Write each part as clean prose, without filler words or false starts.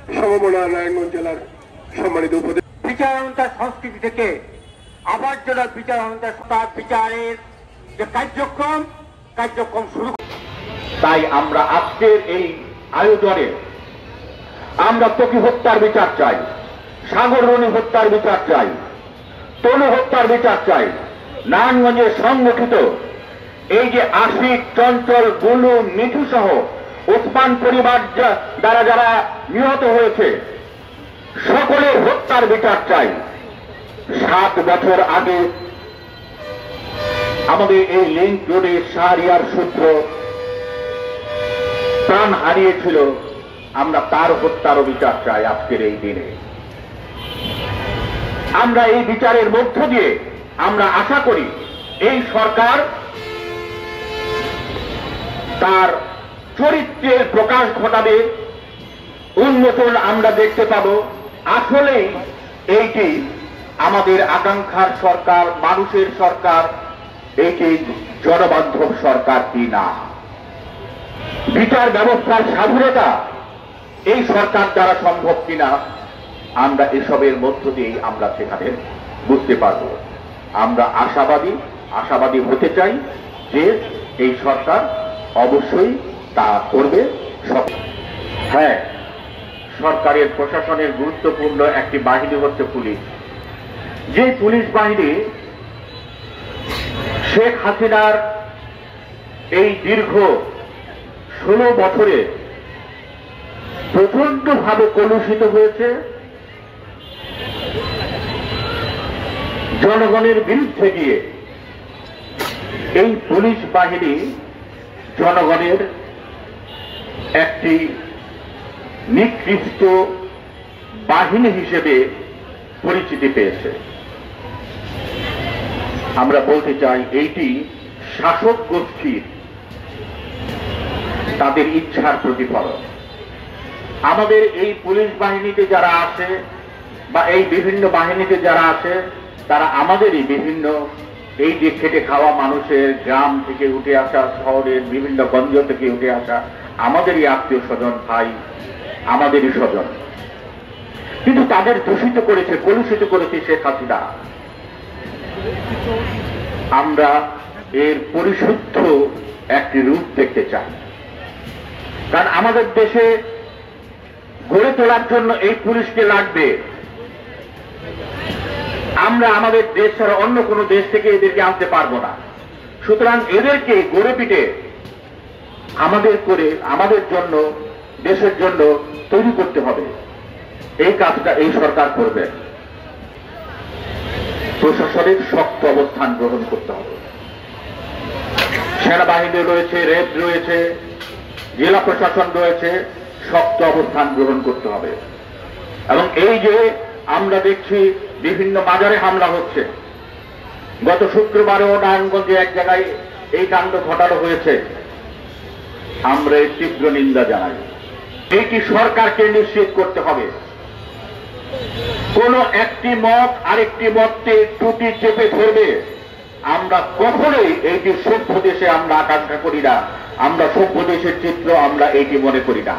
সমমনা নারায়ণগঞ্জ জেলার সম্মানিত উপদেষ্টা। বিচারান্তার সংস্কৃতি থেকে আবার জেলার বিচারের যে কার্যক্রম শুরু। তাই আমরা আজকের এই আয়োজনে আমরা তকি হত্যার বিচার চাই, সাগররণী হত্যার বিচার চাই, তনু হত্যার বিচার চাই। নারায়ণগঞ্জে সংগঠিত এই যে আশিক, চঞ্চল, গুলু, মিঠু সহ ওসমান পরিবার দ্বারা যারা নিহত হয়েছে সকলের হত্যার বিচার চাই। 7 বছর আগে আমাদের এই লিংক রোডে শাহরিয়ার সূত্র প্রাণ হারিয়েছিল, আমরা তার হত্যারও বিচার চাই। আজকের এই দিনে আমরা এই বিচারের মধ্য দিয়ে আমরা আশা করি এই সরকার তার চরিত্রের প্রকাশ ঘটাবে, উন্নতন আমরা দেখতে পাব। আসলেই এইটি আমাদের আকাঙ্ক্ষার সরকার, মানুষের সরকার, এইটি জনবান্ধব সরকার কি না। বিচার ব্যবস্থার স্বাধীনতা এই সরকার দ্বারা সম্ভব কিনা আমরা এসবের মধ্য দিয়েই আমরা সেখানে বুঝতে পারব। আমরা আশাবাদী হতে চাই যে এই সরকার অবশ্যই তা করবে। হ্যাঁ, সরকারের প্রশাসনের গুরুত্বপূর্ণ একটি বাহিনী হচ্ছে পুলিশ। যে পুলিশ বাহিনী শেখ হাসিনার এই দীর্ঘ 16 বছরে প্রচন্ডভাবে কলুষিত হয়েছে, জনগণের বিরুদ্ধে গিয়ে এই পুলিশ বাহিনী জনগণের একটি নিকৃষ্ট বাহিনী হিসেবে পরিচিতি পেয়েছে। আমরা বলতে চাই এইটি শাসক গোষ্ঠীর তাদের ইচ্ছার প্রতিফলন। আমাদের এই পুলিশ বাহিনীতে যারা আছে বা এই বিভিন্ন বাহিনীতে যারা আছে তারা আমাদেরই বিভিন্ন এই যে খেটে খাওয়া মানুষের, গ্রাম থেকে উঠে আসা, শহরের বিভিন্ন গঞ্জ থেকে উঠে আসা আমাদেরই আত্মীয় স্বজন, ভাই, আমাদেরই স্বজন। কিন্তু তাদের দূষিত করেছে, কলুষিত করেছে শেখ হাসিনা। আমরা এর পরিশুদ্ধ একটি রূপ দেখতে চাই। কারণ আমাদের দেশে গড়ে তোলার জন্য এই পুলিশকে লাগবে। আমরা আমাদের দেশ ছাড়া অন্য কোনো দেশ থেকে এদেরকে আনতে পারবো না। সুতরাং এদেরকে গড়ে পিটে আমাদের জন্য, দেশের জন্য তৈরি করতে হবে। এই কাজটা এই সরকার করবে। প্রশাসনের শক্ত অবস্থান গ্রহণ করতে হবে। সেনাবাহিনী রয়েছে, র্যাব রয়েছে, জেলা প্রশাসন রয়েছে, শক্ত অবস্থান গ্রহণ করতে হবে। এবং এই যে আমরা দেখছি বিভিন্ন বাজারে হামলা হচ্ছে, গত শুক্রবারেও নারায়ণগঞ্জে এক জায়গায় এই কাণ্ড ঘটানো হয়েছে, আমরা এর তীব্র নিন্দা জানাই। এইটি সরকারকে নিশ্চিত করতে হবে কোন একটি মত আরেকটি মতকে ত্রুটি চেপে ধরবে। আমরা কখনোই এইটি সভ্য দেশে আমরা আকাঙ্ক্ষা করি না, আমরা সভ্য দেশের চিত্র আমরা এইটি মনে করি না।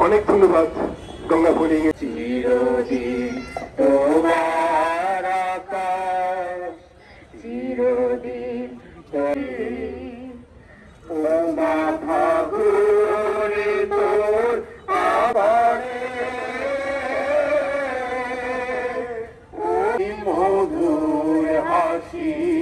অনেক ধন্যবাদ গঙ্গা ভুলিং। চিরদিন তোমার আকাশ, চিরদিন তোমা ফাগুনে তোর আবারে মধুর হাসি